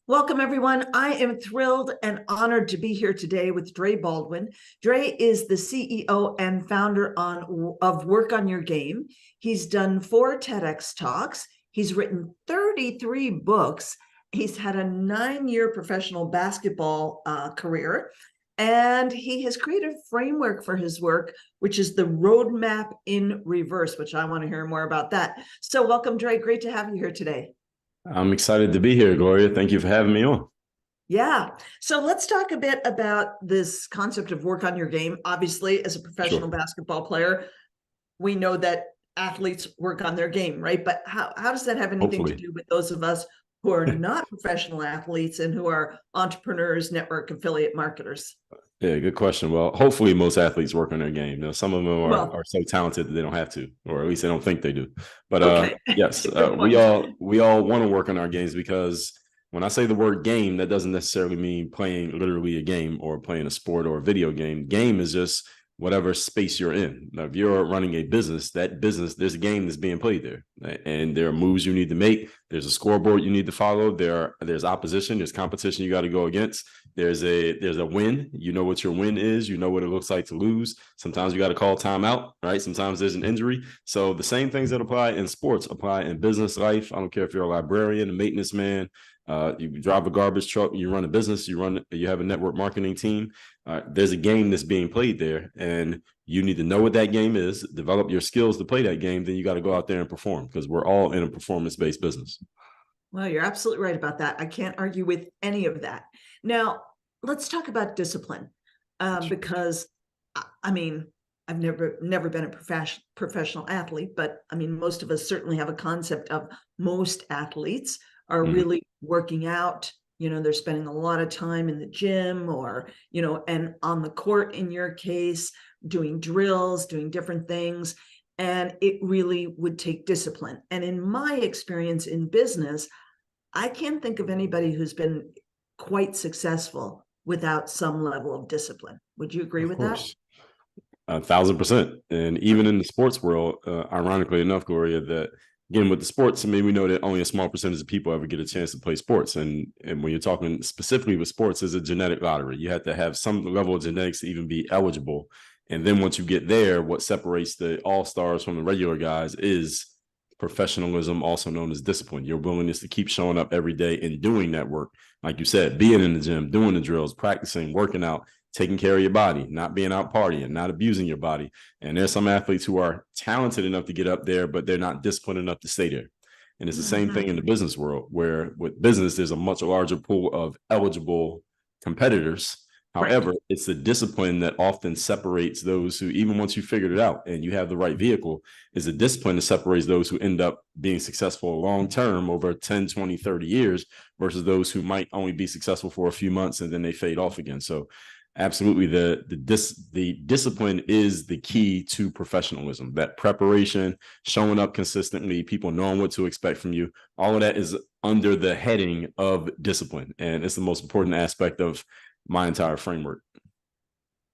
Welcome, everyone. I am thrilled and honored to be here today with Dre Baldwin. Dre is the CEO and founder of Work on Your Game. He's done 4 TEDx talks. He's written 33 books. He's had a 9-year professional basketball career, and he has created a framework for his work, which is the roadmap in reverse, which I want to hear more about that. So welcome, Dre. Great to have you here today. I'm excited to be here, Gloria. Thank you for having me on. Yeah. So let's talk a bit about this concept of work on your game. Obviously, as a professional basketball player, we know that athletes work on their game, right? But how does that have anything to do with those of us who are not professional athletes and who are entrepreneurs, network affiliate marketers? Yeah, good question. Well, hopefully most athletes work on their game. You know, some of them are so talented that they don't have to, or at least they don't think they do. But yes, we all want to work on our games, because when I say the word game, that doesn't necessarily mean playing literally a game or playing a sport or a video game. Game is just whatever space you're in. Now, if you're running a business, there's a game that's being played there, and there are moves you need to make. There's a scoreboard you need to follow. There's opposition, there's competition you got to go against. There's a win. You know what your win is. You know what it looks like to lose. Sometimes you got to call timeout, right? Sometimes there's an injury. So the same things that apply in sports apply in business life. I don't care if you're a librarian, a maintenance man, you drive a garbage truck, you run a business, you have a network marketing team. There's a game that's being played there, and you need to know what that game is, develop your skills to play that game. Then you got to go out there and perform, because we're all in a performance-based business. Well, you're absolutely right about that. I can't argue with any of that. Now, let's talk about discipline, because I mean, I've never been a professional athlete, but I mean, most of us certainly have a concept of most athletes are really working out. You know, they're spending a lot of time in the gym, or, you know, and on the court in your case, doing drills, doing different things. And it really would take discipline. And in my experience in business, I can't think of anybody who's been quite successful without some level of discipline. Would you agree with that? 1,000%. And even in the sports world, ironically enough, Gloria, that again, with the sports, I mean, we know that only a small percentage of people ever get a chance to play sports. And when you're talking specifically with sports, it's a genetic lottery. You have to have some level of genetics to even be eligible. And then once you get there, what separates the all-stars from the regular guys is professionalism, also known as discipline. Your willingness to keep showing up every day and doing that work. Like you said, being in the gym, doing the drills, practicing, working out, taking care of your body, not being out partying, not abusing your body. And there's some athletes who are talented enough to get up there, but they're not disciplined enough to stay there. And it's the same thing in the business world, where with business, there's a much larger pool of eligible competitors. However, it's the discipline that often separates those who, even once you figured it out and you have the right vehicle, is the discipline that separates those who end up being successful long-term over 10, 20, 30 years versus those who might only be successful for a few months and then they fade off again. So absolutely, the discipline is the key to professionalism. That preparation, showing up consistently, people knowing what to expect from you, all of that is under the heading of discipline. And it's the most important aspect of my entire framework.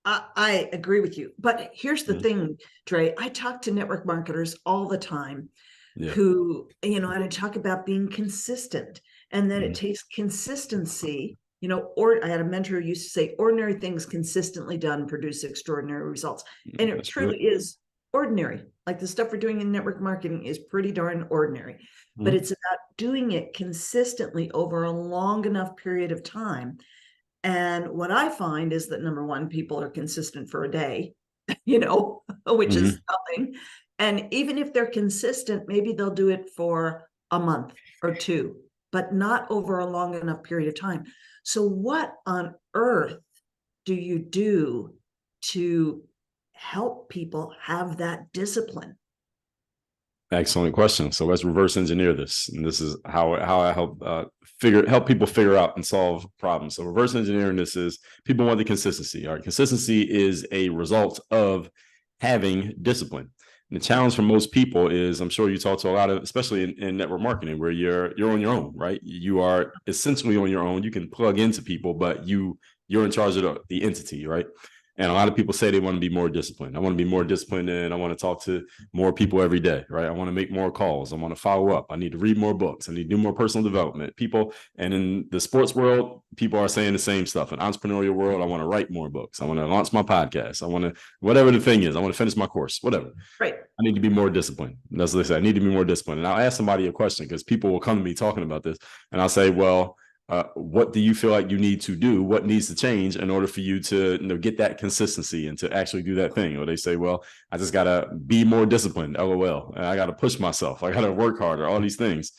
I agree with you. But here's the thing, Dre, I talk to network marketers all the time who, you know, and I talk about being consistent, and that it takes consistency. You know, or I had a mentor who used to say, ordinary things consistently done produce extraordinary results. And it truly is ordinary. Like the stuff we're doing in network marketing is pretty darn ordinary, but it's about doing it consistently over a long enough period of time. And what I find is that, number one, people are consistent for a day, you know, which is nothing. And even if they're consistent, maybe they'll do it for a month or two, but not over a long enough period of time. So what on earth do you do to help people have that discipline? Excellent question. So let's reverse engineer this. And this is how I help people figure out and solve problems. So reverse engineering this is, people want the consistency. All right. Consistency is a result of having discipline. And the challenge for most people is, I'm sure you talk to a lot of, especially in network marketing, where you're on your own, right? You are essentially on your own. You can plug into people, but you're in charge of the entity, right? And a lot of people say they want to be more disciplined. I want to be more disciplined, and I want to talk to more people every day, right? I want to make more calls. I want to follow up. I need to read more books. I need to do more personal development. People, and in the sports world, people are saying the same stuff. In entrepreneurial world, I want to write more books. I want to launch my podcast. I want to, whatever the thing is, I want to finish my course, whatever. Right. I need to be more disciplined. That's what they say. I need to be more disciplined. And I'll ask somebody a question, because people will come to me talking about this, and I'll say, well, what do you feel like you need to do? What needs to change in order for you to, get that consistency and to actually do that thing? Or they say, well, I just got to be more disciplined. LOL. I got to push myself. I got to work harder. All these things.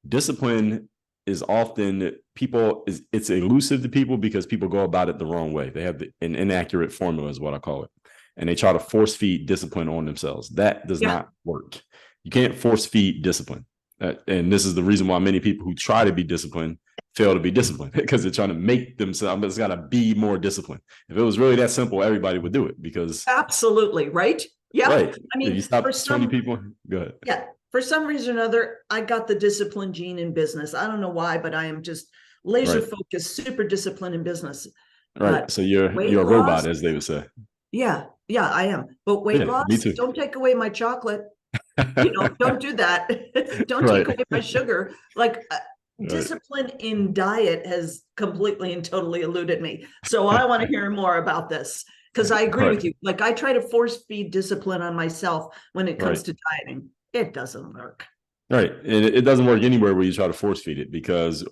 Discipline is often it's elusive to people because people go about it the wrong way. They have an inaccurate formula, is what I call it. And they try to force feed discipline on themselves. That does not work. You can't force feed discipline. And this is the reason why many people who try to be disciplined fail to be disciplined, because they're trying to make themselves, it's got to be more disciplined. If it was really that simple, everybody would do it, because absolutely right. Yeah. Right. I mean, if you stop 20 people, go ahead. Yeah. For some reason or another, I got the discipline gene in business. I don't know why, but I am just laser focused, super disciplined in business. Right. So you're a robot, as they would say. Yeah. Yeah, I am. But weight loss, don't take away my chocolate. Don't do that. Don't take away my sugar. Like discipline in diet has completely and totally eluded me. So I want to hear more about this, because I agree with you. Like, I try to force feed discipline on myself when it comes to dieting. It doesn't work. Right. And it doesn't work anywhere where you try to force feed it, because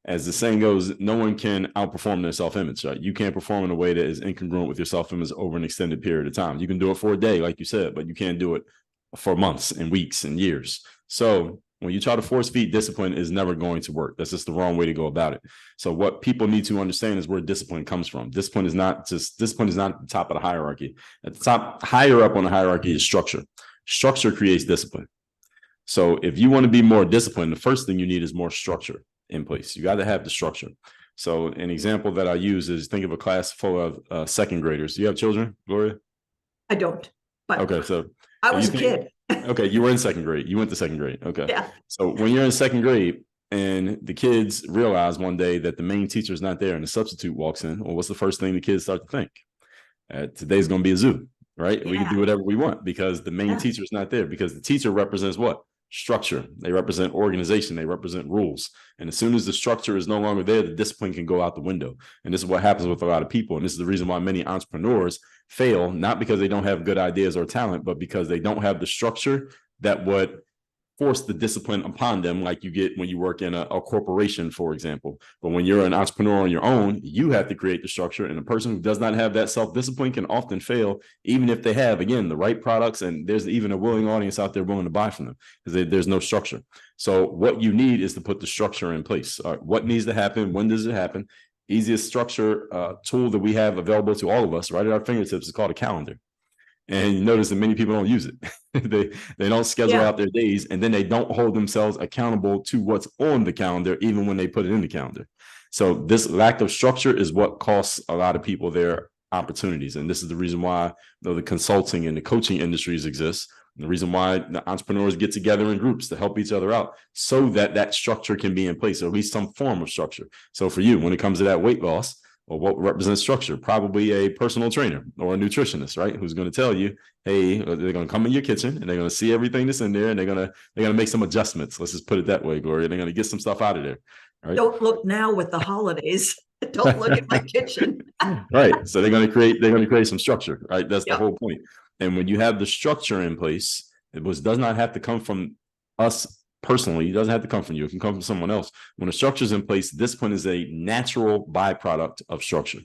as the saying goes, no one can outperform their self-image, right? You can't perform in a way that is incongruent with your self-image over an extended period of time. You can do it for a day, like you said, but you can't do it for months and weeks and years. So when you try to force feed discipline, is never going to work. That's just the wrong way to go about it. So what people need to understand is where discipline comes from. Discipline is not at the top of the hierarchy. At the top, higher up on the hierarchy, is structure. Structure creates discipline. So if you want to be more disciplined, the first thing you need is more structure in place. You got to have the structure. So an example that I use is, think of a class full of second graders. Do you have children, Gloria? I don't. But okay, so I was a kid. Okay, you were in second grade. You went to second grade. Okay. Yeah. So when you're in second grade and the kids realize one day that the main teacher is not there and the substitute walks in, well, what's the first thing the kids start to think? Today's going to be a zoo, right? Yeah. We can do whatever we want because the main teacher is not there, because the teacher represents what? Structure. They represent organization. They represent rules. And as soon as the structure is no longer there, the discipline can go out the window. And this is what happens with a lot of people. And this is the reason why many entrepreneurs fail, not because they don't have good ideas or talent, but because they don't have the structure that would force the discipline upon them, like you get when you work in a corporation, for example. But when you're an entrepreneur on your own, you have to create the structure. And a person who does not have that self-discipline can often fail, even if they have, again, the right products, and there's even a willing audience out there willing to buy from them, because there's no structure. So what you need is to put the structure in place. What needs to happen? When does it happen? Easiest structure tool that we have available to all of us right at our fingertips is called a calendar. And you notice that many people don't use it. they don't schedule out their days, and then they don't hold themselves accountable to what's on the calendar, even when they put it in the calendar. So this lack of structure is what costs a lot of people their opportunities. And this is the reason why the consulting and the coaching industries exist. The reason why the entrepreneurs get together in groups to help each other out, so that that structure can be in place, or at least some form of structure. So for you, when it comes to that weight loss, or what represents structure? Probably a personal trainer or a nutritionist, right? Who's going to tell you, hey, they're going to come in your kitchen and they're going to see everything that's in there, and they're going to make some adjustments. Let's just put it that way, Gloria. They're going to get some stuff out of there. Right? Don't look now with the holidays. Don't look at my kitchen. Right. So they're going to create some structure, right? That's the whole point. And when you have the structure in place, does not have to come from us personally. It doesn't have to come from you. It can come from someone else. When the structure is in place, discipline is a natural byproduct of structure.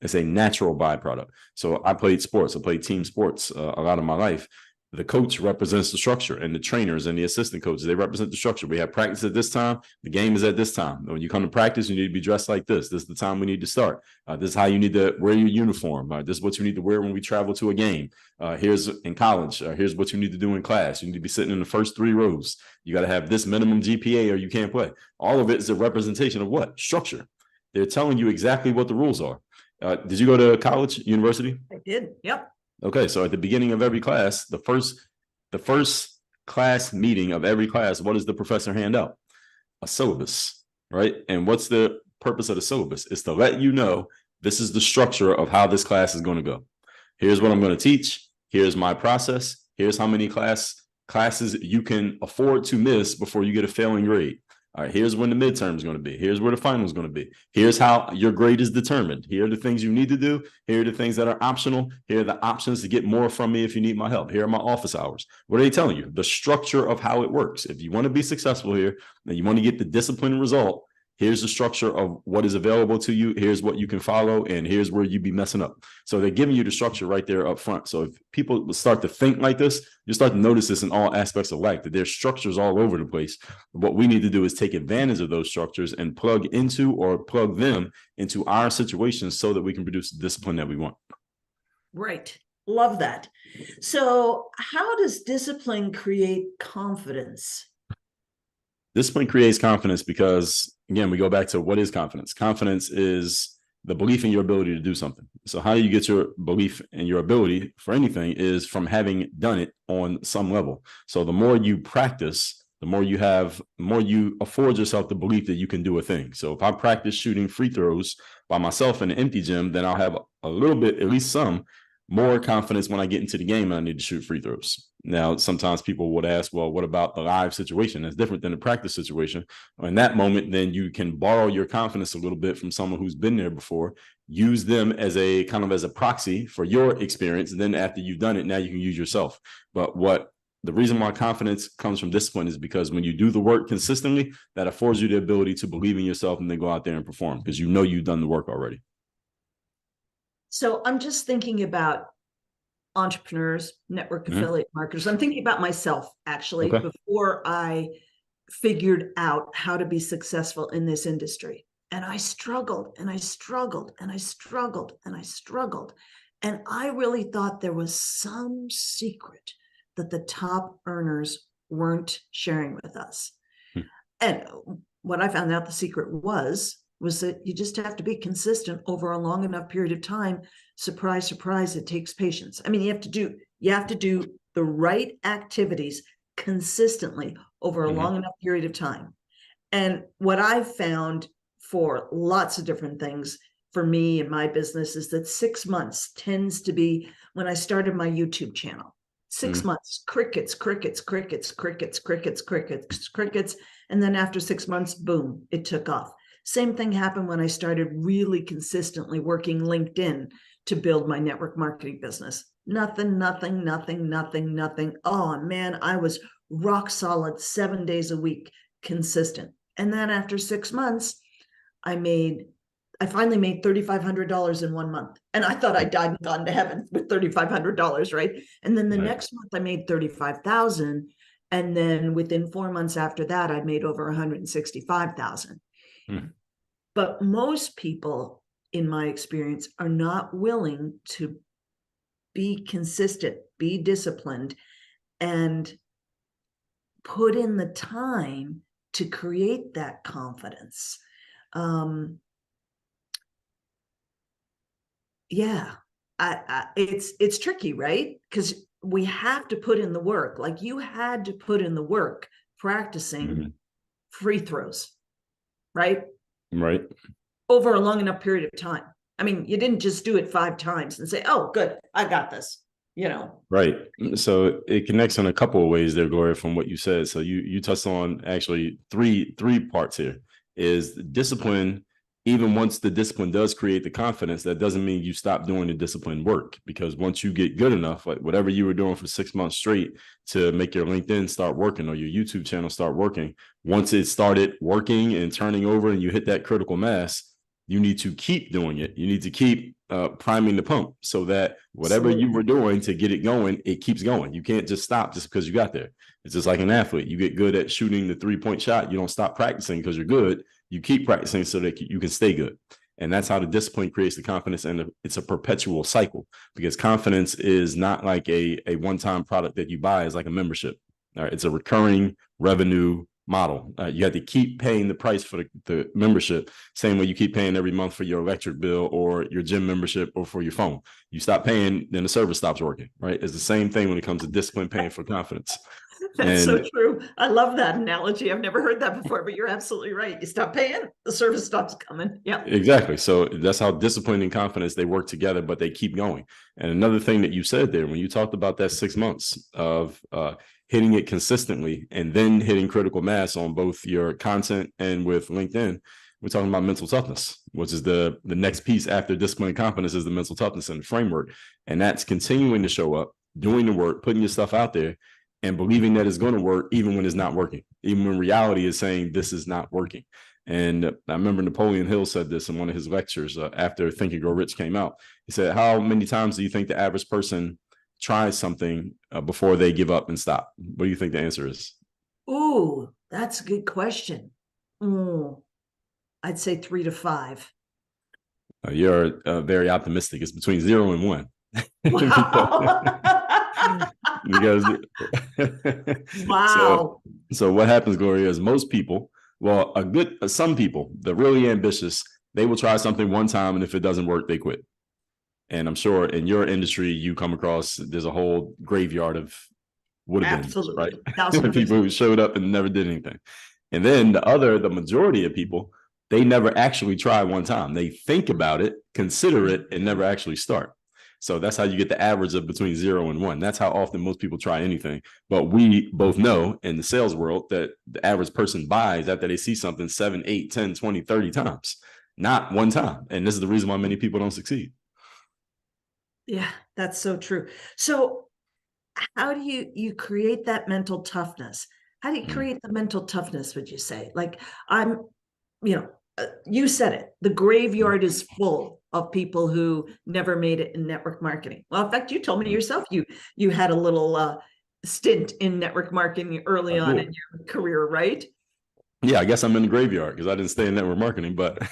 It's a natural byproduct. So I played sports. I played team sports a lot of my life. The coach represents the structure, and the trainers and the assistant coaches, they represent the structure. We have practice at this time. The game is at this time. When you come to practice, you need to be dressed like this. This is the time we need to start. This is how you need to wear your uniform. This is what you need to wear when we travel to a game. Here's in college. Here's what you need to do in class. You need to be sitting in the first 3 rows. You got to have this minimum GPA or you can't play. All of it is a representation of what? Structure. They're telling you exactly what the rules are. Did you go to college, university? I did. Yep. Okay, so at the beginning of every class, the first class meeting of every class, what does the professor hand out? A syllabus, right? And what's the purpose of the syllabus? It's to let you know this is the structure of how this class is going to go. Here's what I'm going to teach. Here's my process. Here's how many classes you can afford to miss before you get a failing grade. All right, here's when the midterm is going to be. Here's where the final is going to be. Here's how your grade is determined. Here are the things you need to do. Here are the things that are optional. Here are the options to get more from me if you need my help. Here are my office hours. What are they telling you? The structure of how it works. If you want to be successful here and you want to get the disciplined result, here's the structure of what is available to you. Here's what you can follow, and here's where you be messing up. So they're giving you the structure right there up front. So if people start to think like this, you start to notice this in all aspects of life, that there's structures all over the place. What we need to do is take advantage of those structures and plug them into our situations so that we can produce the discipline that we want. Right. Love that. So how does discipline create confidence? Discipline creates confidence because, again, we go back to what is confidence. Confidence is the belief in your ability to do something. So how do you get your belief in your ability for anything is from having done it on some level. So the more you practice, the more you afford yourself the belief that you can do a thing. So if I practice shooting free throws by myself in an empty gym, then I'll have a little bit, at least some, more confidence when I get into the game and I need to shoot free throws. Now, sometimes people would ask, well, what about the live situation? That's different than the practice situation. In that moment, then you can borrow your confidence a little bit from someone who's been there before, use them as a kind of as a proxy for your experience. And then after you've done it, now you can use yourself. But the reason why confidence comes from discipline is because when you do the work consistently, that affords you the ability to believe in yourself and then go out there and perform because you know you've done the work already. So I'm just thinking about entrepreneurs, network affiliate marketers. I'm thinking about myself, actually, before I figured out how to be successful in this industry. And I struggled and I struggled and I struggled and I struggled. And I really thought there was some secret that the top earners weren't sharing with us. And what I found out the secret was that you just have to be consistent over a long enough period of time. Surprise, surprise, it takes patience. I mean, you have to do the right activities consistently over a long enough period of time. And what I've found for lots of different things for me and my business is that 6 months tends to be when I started my YouTube channel. 6 months, crickets. And then after 6 months, boom, it took off. Same thing happened when I started really consistently working LinkedIn to build my network marketing business. Nothing. Oh man, I was rock solid 7 days a week, consistent. And then after 6 months, I finally made $3,500 in 1 month. And I thought I died and gone to heaven with $3,500, right? And then the next month I made $35,000. And then within 4 months after that, I made over $165,000. But most people, in my experience, are not willing to be consistent, be disciplined, and put in the time to create that confidence. It's tricky, right? Because we have to put in the work. Like you had to put in the work practicing free throws, right? Right. Over a long enough period of time. I mean, you didn't just do it 5 times and say, oh, good, I got this, Right. So it connects on a couple of ways there, Gloria, from what you said. So you touched on actually three parts here. Is discipline. Even once the discipline does create the confidence, that doesn't mean you stop doing the disciplined work, because once you get good enough, like whatever you were doing for 6 months straight to make your LinkedIn start working or your YouTube channel start working, once it started working and turning over and you hit that critical mass, you need to keep doing it. You need to keep priming the pump so that whatever you were doing to get it going, it keeps going. You can't just stop just because you got there. It's just like an athlete. You get good at shooting the 3-point shot. You don't stop practicing because you're good. You keep practicing so that you can stay good. And that's how the discipline creates the confidence. And it's a perpetual cycle, because confidence is not like a one-time product that you buy. It's like a membership. All right. It's a recurring revenue model. You have to keep paying the price for the membership, same way you keep paying every month for your electric bill or your gym membership or for your phone. You stop paying, then the service stops working, right? It's the same thing when it comes to discipline, paying for confidence. That's so true. I love that analogy. I've never heard that before, but you're absolutely right. You stop paying, the service stops coming. Yeah. Exactly. So that's how discipline and confidence, they work together, but they keep going. And another thing that you said there, when you talked about that 6 months of hitting it consistently and then hitting critical mass on both your content and with LinkedIn, we're talking about mental toughness, which is the next piece after discipline and confidence, is the mental toughness and the framework. And that's continuing to show up, doing the work, putting your stuff out there, and believing that it's going to work even when it's not working, even when reality is saying this is not working. And I remember Napoleon Hill said this in one of his lectures after Think and Grow Rich came out. He said, how many times do you think the average person tries something before they give up and stop? What do you think the answer is? Ooh, that's a good question. I'd say 3 to 5. You're very optimistic. It's between 0 and 1. Wow. Because wow. So what happens, Gloria, is most people, well, some people, the really ambitious, they will try something one time, and if it doesn't work, they quit. And I'm sure in your industry, you come across, there's a whole graveyard of would have been, right? People who showed up and never did anything. And then the majority of people, they never actually try one time. They think about it, consider it, and never actually start. So that's how you get the average of between 0 and 1. That's how often most people try anything. But we both know in the sales world that the average person buys after they see something 7, 8, 10, 20, 30 times, not one time. And this is the reason why many people don't succeed. Yeah, that's so true. So how do you create that mental toughness? How do you create the mental toughness, would you say? Like, you said it, the graveyard is full of people who never made it in network marketing. Well, in fact, you told me yourself, you had a little stint in network marketing early on in your career, right? Yeah, I guess I'm in the graveyard because I didn't stay in network marketing, but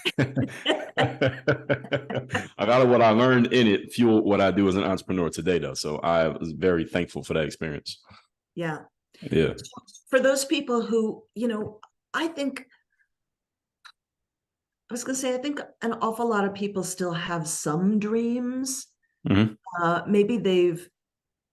a lot of what I learned in it fueled what I do as an entrepreneur today, though. So I was very thankful for that experience. Yeah. Yeah. For those people who, I was going to say, I think an awful lot of people still have some dreams. Mm-hmm.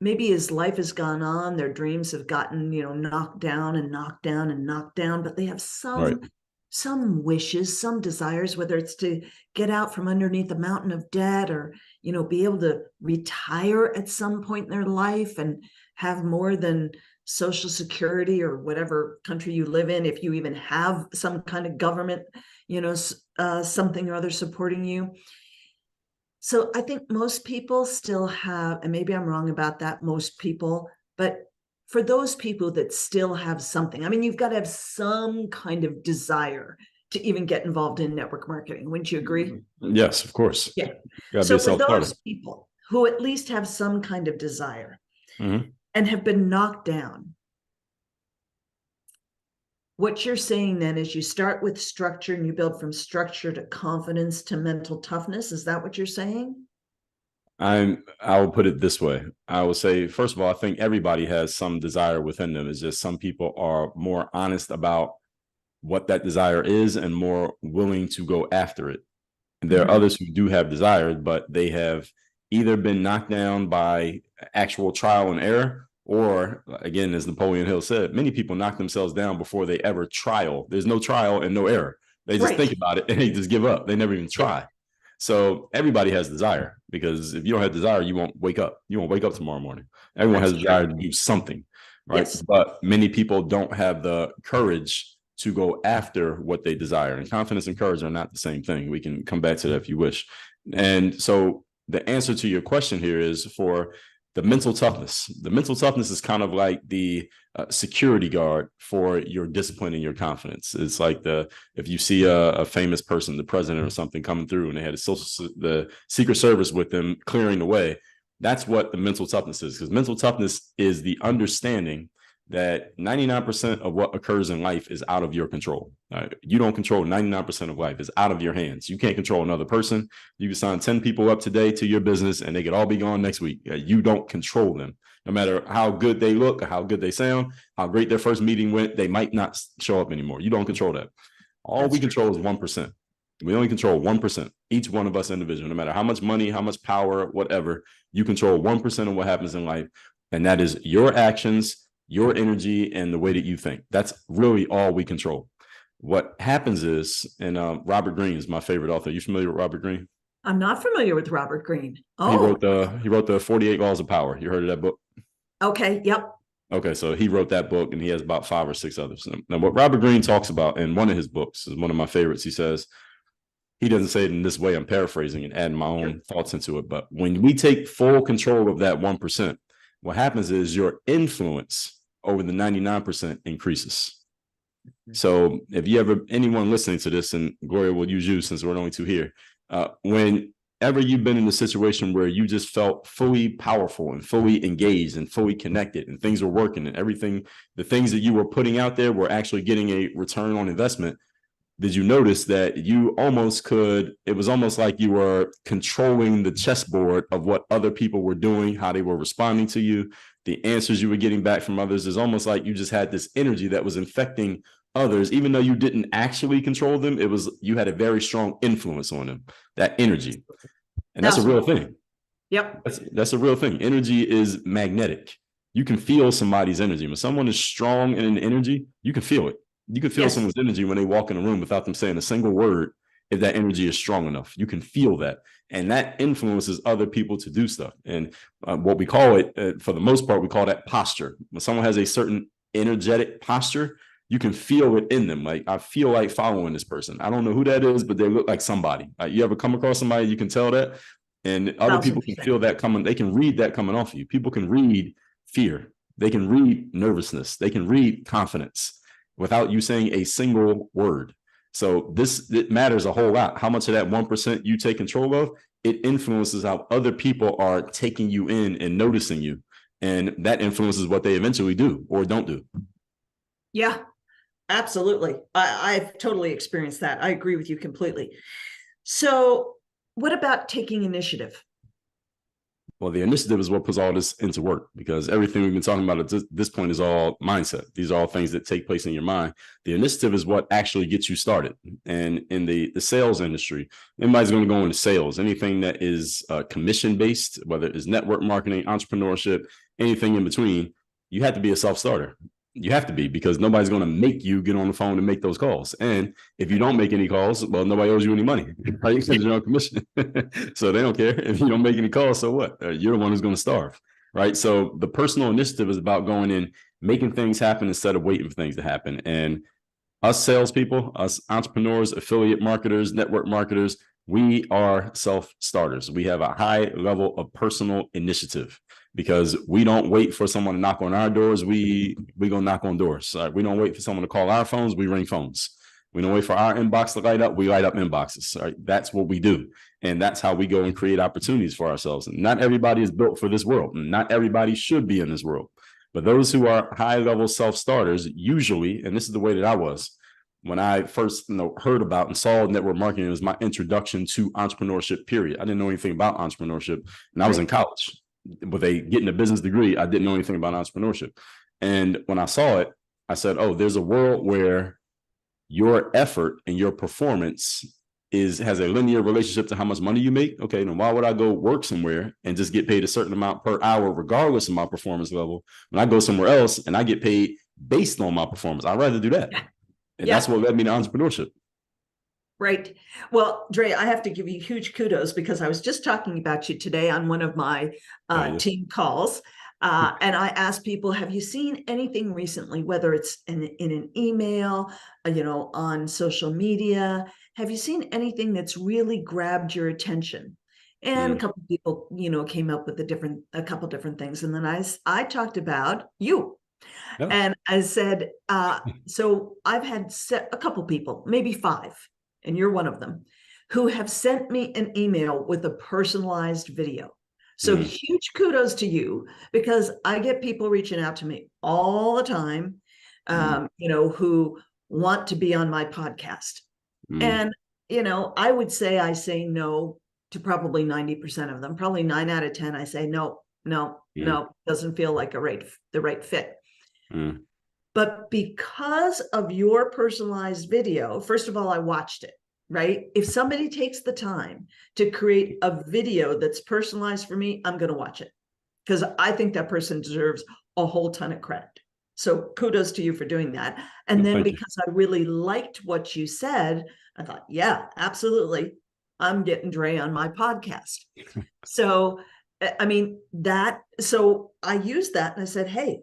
Maybe as life has gone on, their dreams have gotten, knocked down and knocked down and knocked down, but they have some wishes, some desires, whether it's to get out from underneath a mountain of debt or, be able to retire at some point in their life and have more than Social Security or whatever country you live in, if you even have some kind of government, something or other supporting you. So I think most people still have, and maybe I'm wrong about that, most people, but for those people that still have something, I mean, you've got to have some kind of desire to even get involved in network marketing. Wouldn't you agree? Yes, of course. Yeah. So for those people who at least have some kind of desire and have been knocked down, what you're saying then is you start with structure and you build from structure to confidence to mental toughness. Is that what you're saying? I will put it this way. I will say, first of all, I think everybody has some desire within them. It's just some people are more honest about what that desire is and more willing to go after it. And there are others who do have desires, but they have either been knocked down by actual trial and error, or again, as Napoleon Hill said, many people knock themselves down before they ever trial. There's no trial and no error. They just think about it and they just give up. They never even try. So everybody has desire, because if you don't have desire, you won't wake up. You won't wake up tomorrow morning. Everyone has desire to do something, right? Yes. But many people don't have the courage to go after what they desire. And confidence and courage are not the same thing. We can come back to that if you wish. And so the answer to your question here is for the mental toughness. The mental toughness is kind of like the security guard for your discipline and your confidence. It's like if you see a famous person, the president or something coming through, and they had the Secret Service with them clearing the way. That's what the mental toughness is, because mental toughness is the understanding that 99% of what occurs in life is out of your control. You don't control 99% of life. It's out of your hands. You can't control another person. You can sign 10 people up today to your business and they could all be gone next week. You don't control them. No matter how good they look or how good they sound, how great their first meeting went, they might not show up anymore. You don't control that. All we control is 1%. We only control 1%, each one of us individual. No matter how much money, how much power, whatever, you control 1% of what happens in life. And that is your actions your energy and the way that you think. That's really all we control. What happens is, and Robert Greene is my favorite author. You familiar with Robert Greene? I'm not familiar with Robert Greene. He Oh, wrote the 48 Laws of Power. You heard of that book? okay. Yep. Okay, so he wrote that book, and he has about 5 or 6 others. Now, what Robert Greene talks about in one of his books is one of my favorites. He says, he doesn't say it in this way, I'm paraphrasing and adding my own thoughts into it, but when we take full control of that 1%, what happens is your influence over the 99% increases. So if you ever, anyone listening to this, and Gloria will use you since we're only 2 here, whenever you've been in a situation where you just felt fully powerful and fully engaged and fully connected and things were working and everything, the things that you were putting out there were actually getting a return on investment, did you notice that you almost could, it was almost like you were controlling the chessboard of what other people were doing, how they were responding to you, the answers you were getting back from others? It's almost like you just had this energy that was infecting others, even though you didn't actually control them. It was, you had a very strong influence on them, that energy. And that's a real thing. Yep. That's a real thing. Energy is magnetic. You can feel somebody's energy. When someone is strong in an energy, you can feel it. You can feel someone's energy when they walk in a room without them saying a single word. If that energy is strong enough, you can feel that. And that influences other people to do stuff. And what we call it, for the most part, we call that posture. When someone has a certain energetic posture, you can feel it in them. Like, I feel like following this person. I don't know who that is, but they look like somebody. You ever come across somebody, you can tell that, and other people can feel that coming. They can read that coming off of you. People can read fear. They can read nervousness. They can read confidence without you saying a single word. So it matters a whole lot. How much of that 1% you take control of, it influences how other people are taking you in and noticing you. And that influences what they eventually do or don't do. Yeah, absolutely. I've totally experienced that. I agree with you completely. So what about taking initiative? Well, the initiative is what puts all this into work, because everything we've been talking about at this point is all mindset. These are all things that take place in your mind. The initiative is what actually gets you started. And in the sales industry, anybody's going to go into sales, anything that is commission-based, whether it's network marketing, entrepreneurship, anything in between, you have to be a self-starter. You have to be, because nobody's going to make you get on the phone and make those calls. And if you don't make any calls, well, nobody owes you any money, right? Because you're on commission. So they don't care if you don't make any calls. So what? You're the one who's going to starve, right? So the personal initiative is about going in, making things happen instead of waiting for things to happen. And us salespeople, us entrepreneurs, affiliate marketers, network marketers, we are self-starters. We have a high level of personal initiative, because we don't wait for someone to knock on our doors. We go knock on doors. We don't wait for someone to call our phones. We ring phones. We don't wait for our inbox to light up. We light up inboxes. Right? That's what we do. And that's how we go and create opportunities for ourselves. And not everybody is built for this world. And not everybody should be in this world. But those who are high-level self-starters, usually, and this is the way that I was, when I first heard about and saw network marketing, it was my introduction to entrepreneurship, period. I didn't know anything about entrepreneurship. And I was in college with getting a business degree. I didn't know anything about entrepreneurship. And when I saw it, I said, oh, there's a world where your effort and your performance has a linear relationship to how much money you make. Okay, then why would I go work somewhere and just get paid a certain amount per hour, regardless of my performance level, when I go somewhere else and I get paid based on my performance? I'd rather do that. And that's what led me to entrepreneurship. Right. Well, Dre, I have to give you huge kudos, because I was just talking about you today on one of my team calls. And I asked people, have you seen anything recently, whether it's in an email, on social media? Have you seen anything that's really grabbed your attention? And a couple of people, came up with a couple different things. And then I talked about you. Oh. And I said, so I've had a couple people, maybe 5, and you're one of them, who have sent me an email with a personalized video. So huge kudos to you, because I get people reaching out to me all the time, who want to be on my podcast. And, I would say I say no to probably 90% of them. Probably 9 out of 10, I say no, doesn't feel like the right fit. But because of your personalized video, first of all, I watched it, right? If somebody takes the time to create a video that's personalized for me, I'm going to watch it, because I think that person deserves a whole ton of credit. So kudos to you for doing that. And then because I really liked what you said, I thought, yeah, absolutely. I'm getting Dre on my podcast. So, I mean, so I used that and I said, hey,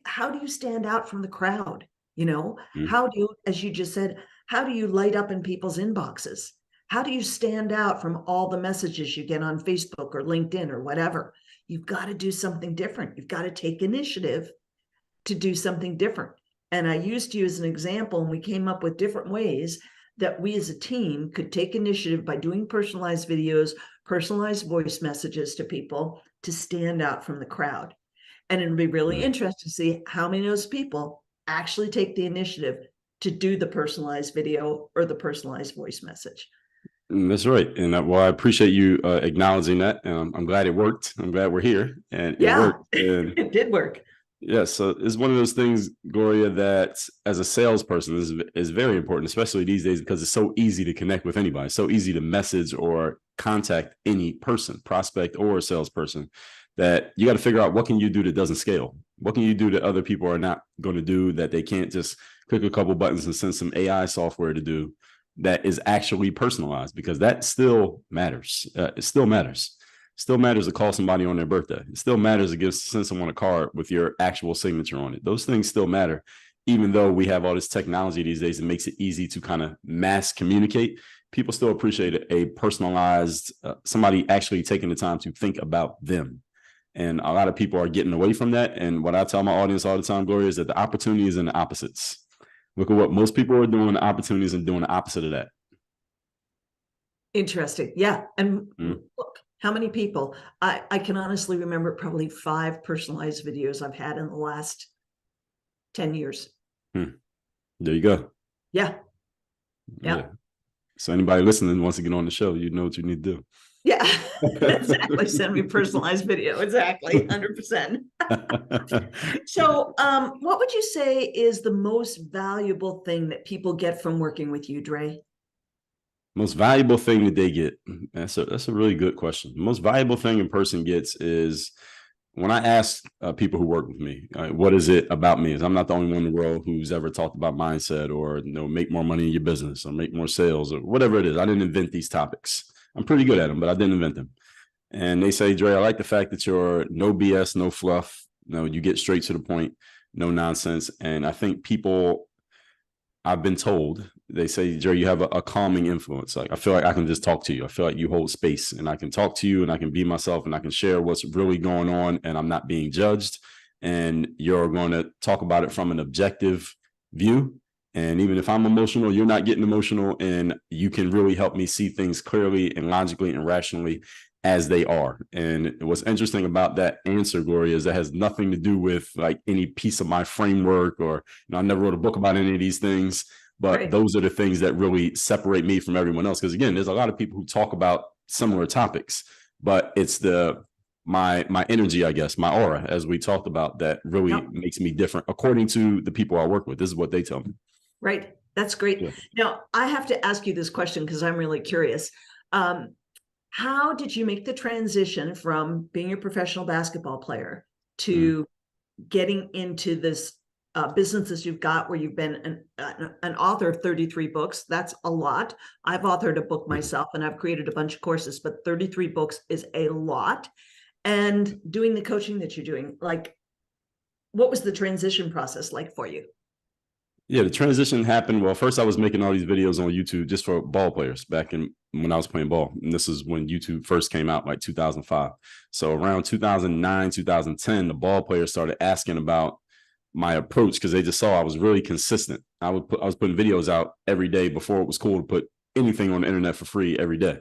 how do you stand out from the crowd? How do you, as you just said, how do you light up in people's inboxes? How do you stand out from all the messages you get on Facebook or LinkedIn or whatever? You've got to do something different. You've got to take initiative to do something different. And I used you as an example, and we came up with different ways that we as a team could take initiative by doing personalized videos, personalized voice messages to people to stand out from the crowd. And it'll be really interesting to see how many of those people actually take the initiative to do the personalized video or the personalized voice message. That's right. And well, I appreciate you acknowledging that. I'm glad it worked. I'm glad we're here, and it worked. And it did work. Yeah, so it's one of those things, Gloria, that as a salesperson is very important, especially these days, because it's so easy to connect with anybody. It's so easy to message or contact any person, prospect or salesperson, that you got to figure out what can you do that doesn't scale? What can you do that other people are not going to do, that they can't just click a couple buttons and send some AI software to do, that is actually personalized, because that still matters. It still matters. Still matters to call somebody on their birthday. It still matters to send someone a card with your actual signature on it. Those things still matter, even though we have all this technology these days that makes it easy to kind of mass communicate. People still appreciate a personalized, somebody actually taking the time to think about them. And a lot of people are getting away from that. And what I tell my audience all the time, Gloria, is that the opportunity is in the opposites. Look at what most people are doing. The opportunities and doing the opposite of that. Interesting. Yeah. And look, how many people? I can honestly remember probably 5 personalized videos I've had in the last 10 years. There you go. Yeah. So anybody listening wants to get on the show, you know what you need to do. Yeah, exactly. Send me a personalized video. Exactly. 100%. So what would you say is the most valuable thing that people get from working with you, Dre? Most valuable thing that they get? That's a really good question. The most valuable thing a person gets is when I ask people who work with me, what is it about me? Is I'm not the only one in the world who's ever talked about mindset or make more money in your business or make more sales or whatever it is. I didn't invent these topics. I'm pretty good at them, but I didn't invent them. And they say, Dre, I like the fact that you're no BS, no fluff. You get straight to the point, no nonsense. And I think people, I've been told, they say, Dre, you have a calming influence. Like, I feel like I can just talk to you. I feel like you hold space and I can talk to you and I can be myself and I can share what's really going on and I'm not being judged. And you're going to talk about it from an objective view. And even if I'm emotional, you're not getting emotional, and you can really help me see things clearly and logically and rationally as they are. And what's interesting about that answer, Gloria, is that has nothing to do with like any piece of my framework or, I never wrote a book about any of these things, but those are the things that really separate me from everyone else. Because again, there's a lot of people who talk about similar topics, but it's my energy, I guess, my aura, as we talked about, that really makes me different according to the people I work with. This is what they tell me. Right. That's great. Yeah. Now, I have to ask you this question because I'm really curious. How did you make the transition from being a professional basketball player to getting into this businesses you've got, where you've been an author of 33 books? That's a lot. I've authored a book myself and I've created a bunch of courses, but 33 books is a lot. And doing the coaching that you're doing, like, what was the transition process like for you? Yeah, the transition happened. Well, first I was making all these videos on YouTube just for ball players back when I was playing ball. And this is when YouTube first came out, like 2005. So around 2009, 2010, the ball players started asking about my approach because they just saw I was really consistent. I was putting videos out every day before it was cool to put anything on the internet for free every day.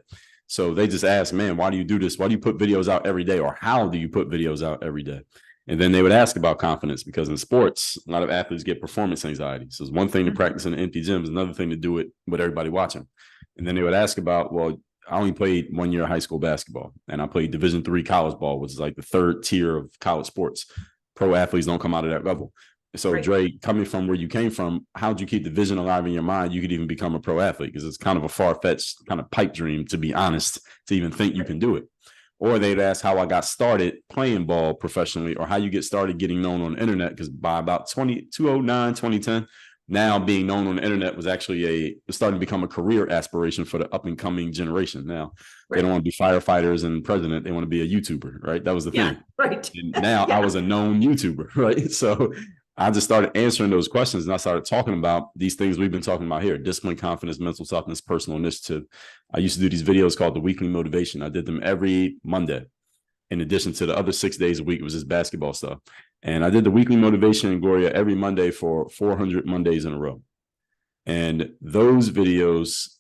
So they just asked, man, why do you do this? Why do you put videos out every day? Or how do you put videos out every day? And then they would ask about confidence, because in sports, a lot of athletes get performance anxiety. So it's one thing to practice in an empty gym, is another thing to do it with everybody watching. And then they would ask about, well, I only played 1 year of high school basketball, and I played Division III college ball, which is like the third tier of college sports. Pro athletes don't come out of that level. So Dre, coming from where you came from, how'd you keep the vision alive in your mind? You could even become a pro athlete, because it's kind of a far-fetched kind of pipe dream, to be honest, to even think you can do it. or they'd ask how I got started playing ball professionally, or how you get started getting known on the internet. Because by about 2009, 2010, now being known on the internet was actually starting to become a career aspiration for the up and coming generation. Now they don't want to be firefighters and president. They want to be a YouTuber, right? That was the thing. Right. And now I was a known YouTuber, right? So I just started answering those questions, and I started talking about these things we've been talking about here: discipline, confidence, mental toughness, personal initiative. I used to do these videos called the Weekly Motivation. I did them every Monday. In addition to the other 6 days a week, it was just basketball stuff. And I did the Weekly Motivation in Gloria every Monday for 400 Mondays in a row. And those videos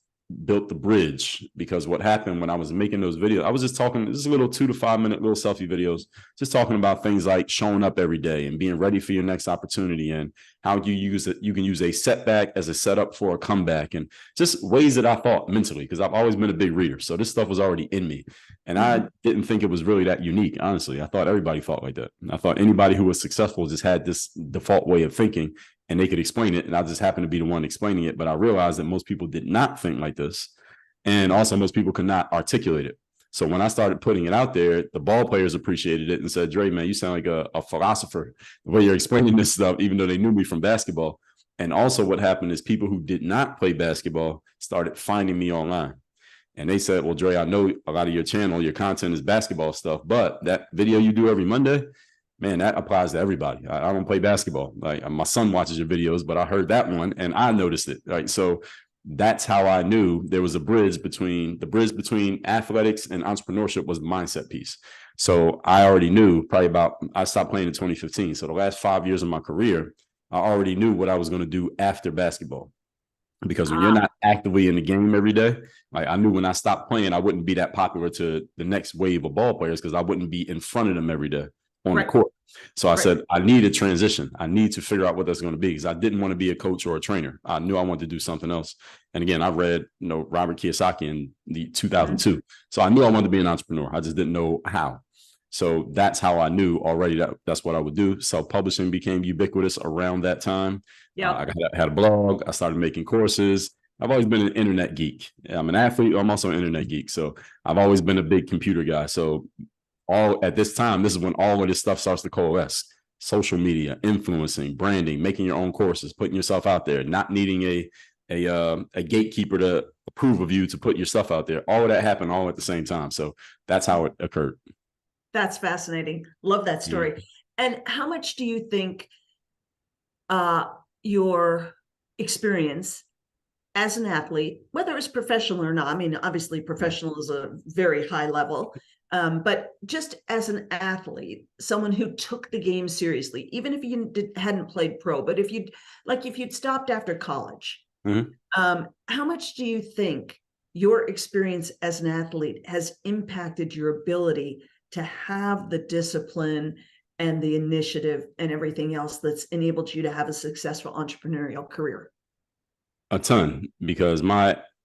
built the bridge, because what happened when I was making those videos, I was just talking, this is little 2 to 5 minute little selfie videos, just talking about things like showing up every day and being ready for your next opportunity, and how you use it. You can use a setback as a setup for a comeback, and just ways that I thought mentally, because I've always been a big reader. So this stuff was already in me. And I didn't think it was really that unique, honestly. I thought everybody thought like that. I thought anybody who was successful just had this default way of thinking, and they could explain it. And I just happened to be the one explaining it. But I realized that most people did not think like this. And also most people could not articulate it. So when I started putting it out there, the ball players appreciated it and said, Dre, man, you sound like a philosopher, the way you're explaining this stuff, even though they knew me from basketball. And also what happened is people who did not play basketball started finding me online. And they said, well, Dre, I know a lot of your channel, your content is basketball stuff, but that video you do every Monday, man, that applies to everybody. I don't play basketball. Like, my son watches your videos, but I heard that one and I noticed it. Right. So that's how I knew there was a bridge between athletics and entrepreneurship was the mindset piece. So I already knew I stopped playing in 2015. So the last 5 years of my career, I already knew what I was going to do after basketball. Because when you're not actively in the game every day, like, I knew when I stopped playing, I wouldn't be that popular to the next wave of ball players, because I wouldn't be in front of them every day on the court. So I said, I need a transition. I need to figure out what that's going to be, because I didn't want to be a coach or a trainer. I knew I wanted to do something else. And again, I read, Robert Kiyosaki in the 2002. So I knew I wanted to be an entrepreneur. I just didn't know how. So that's how I knew already that's what I would do. Self-publishing became ubiquitous around that time. I had a blog. I started making courses. I've always been an internet geek. I'm an athlete. I'm also an internet geek. So I've always been a big computer guy. So at this time, this is when all of this stuff starts to coalesce. Social media, influencing, branding, making your own courses, putting yourself out there, not needing a gatekeeper to approve of you to put your stuff out there. All of that happened all at the same time. So that's how it occurred. That's fascinating. Love that story. Yeah. And how much do you think your experience as an athlete, whether it's professional or not, I mean, obviously professional is a very high level, but just as an athlete, someone who took the game seriously, even if you hadn't played pro, but if you'd stopped after college, how much do you think your experience as an athlete has impacted your ability to have the discipline and the initiative and everything else that's enabled you to have a successful entrepreneurial career? A ton, because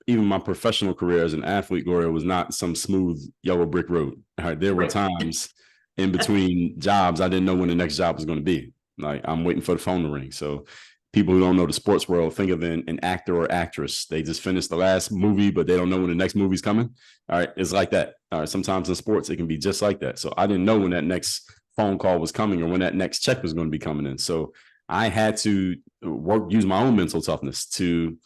even my professional career as an athlete, Gloria, was not some smooth yellow brick road. Right? There were times in between jobs I didn't know when the next job was going to be. Like, I'm waiting for the phone to ring. So people who don't know the sports world, think of an actor or actress. They just finished the last movie, but they don't know when the next movie's coming. All right. It's like that. All right. Sometimes in sports, it can be just like that. So I didn't know when that next phone call was coming or when that next check was going to be coming in. So I had to use my own mental toughness to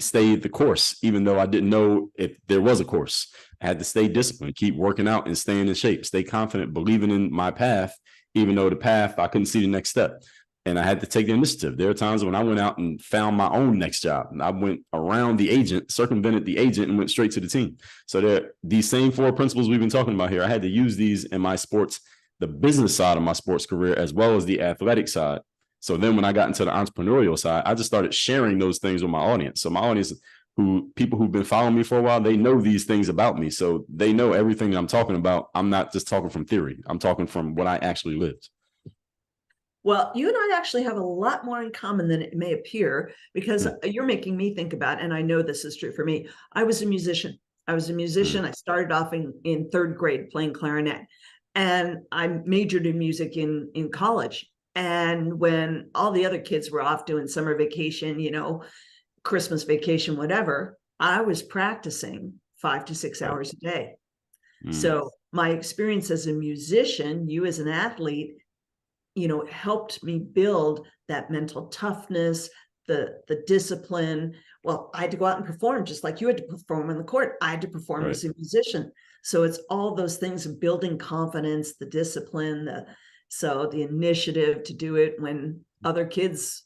stay the course, even though I didn't know if there was a course. I had to stay disciplined, keep working out and staying in shape, stay confident, believing in my path, even though the path, I couldn't see the next step. And I had to take the initiative. There are times when I went out and found my own next job, and I went around the agent, circumvented the agent, and went straight to the team. So these same 4 principles we've been talking about here, I had to use these in my sports, the business side of my sports career, as well as the athletic side. So then when I got into the entrepreneurial side, I just started sharing those things with my audience. So my audience, people who've been following me for a while, they know these things about me. So they know everything that I'm talking about. I'm not just talking from theory. I'm talking from what I actually lived. Well, you and I actually have a lot more in common than it may appear, because you're making me think about, and I know this is true for me, I was a musician. I started off in 3rd grade playing clarinet, and I majored in music in college. And when all the other kids were off doing summer vacation, Christmas vacation, whatever, I was practicing 5 to 6 hours a day. So my experience as a musician, you as an athlete, helped me build that mental toughness, the discipline. Well, I had to go out and perform just like you had to perform on the court. I had to perform as a musician. So it's all those things of building confidence, the discipline, the initiative to do it when other kids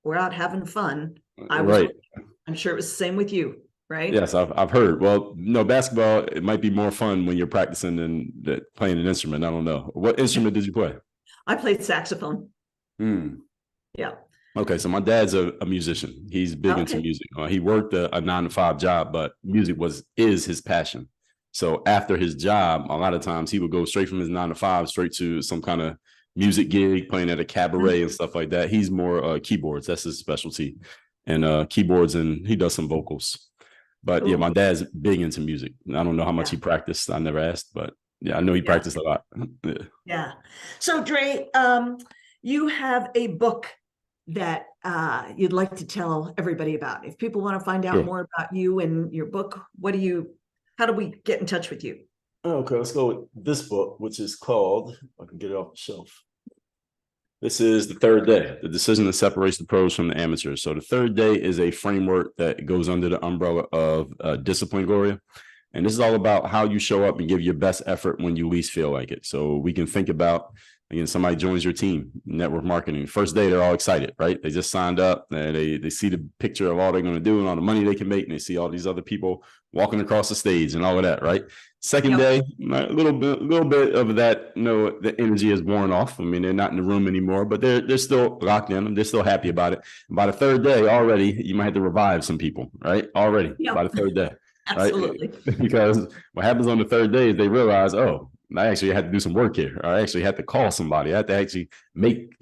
were out having fun. I'm sure it was the same with you, right? Yes, I've heard. Well, no, basketball, it might be more fun when you're practicing than playing an instrument. I don't know. What instrument did you play? I played saxophone. Yeah. Okay, so my dad's a musician. He's big into music. He worked a 9-to-5 job, but music is his passion. So after his job, a lot of times he would go straight from his 9-to-5 straight to some kind of music gig, playing at a cabaret and stuff like that. He's more keyboards. That's his specialty, and keyboards, and he does some vocals. But yeah, my dad's big into music. I don't know how much he practiced. I never asked, but yeah, I know he practiced a lot. Yeah. So Dre, you have a book that you'd like to tell everybody about. If people want to find out more about you and your book, how do we get in touch with you? Okay, let's go with this book, which is called, I can get it off the shelf. This is The Third Day, the decision that separates the pros from the amateurs. So the third day is a framework that goes under the umbrella of discipline, Gloria. And this is all about how you show up and give your best effort when you least feel like it. So we can think about, again, somebody joins your team, network marketing. First day, they're all excited, right? They just signed up, and they see the picture of all they're going to do and all the money they can make, and they see all these other people walking across the stage and all of that, right? Second day, a little bit of that, the energy is worn off. I mean, they're not in the room anymore, but they're still locked in. They're still happy about it. And by the third day, already, you might have to revive some people, right? Already, by the third day. Absolutely. Right? Because what happens on the third day is they realize, oh, I actually had to do some work here. I actually had to call somebody. I had to make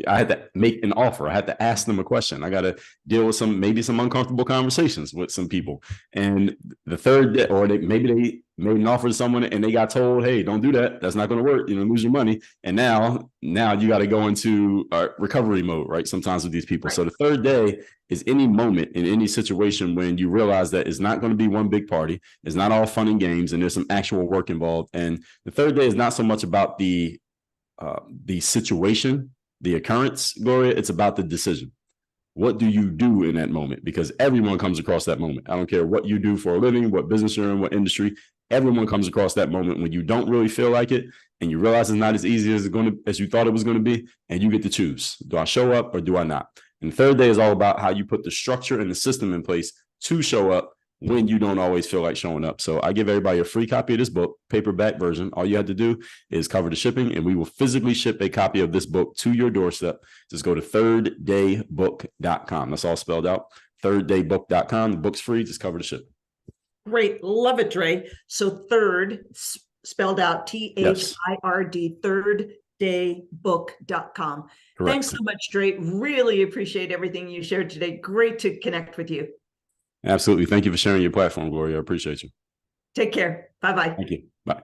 an offer. I had to ask them a question. I got to deal with maybe some uncomfortable conversations with some people. And the third day, or maybe they made an offer to someone and they got told, hey, don't do that. That's not going to work. Lose your money. And now you got to go into recovery mode, right? Sometimes with these people. Right. So the third day is any moment in any situation when you realize that it's not going to be one big party. It's not all fun and games, and there's some actual work involved. And the third day is not so much about the situation, the occurrence, Gloria. It's about the decision. What do you do in that moment? Because everyone comes across that moment. I don't care what you do for a living, what business you're in, what industry. Everyone comes across that moment when you don't really feel like it, and you realize it's not as easy as you thought it was going to be, and you get to choose. Do I show up or do I not? And the third day is all about how you put the structure and the system in place to show up when you don't always feel like showing up. So I give everybody a free copy of this book, paperback version. All you have to do is cover the shipping, and we will physically ship a copy of this book to your doorstep. Just go to thirddaybook.com. That's all spelled out. Thirddaybook.com. The book's free. Just cover the shipping. Great. Love it, Dre. So third, spelled out THIRD, thirddaybook.com. Correct. Thanks so much, Dre. Really appreciate everything you shared today. Great to connect with you. Absolutely. Thank you for sharing your platform, Gloria. I appreciate you. Take care. Bye-bye. Thank you. Bye.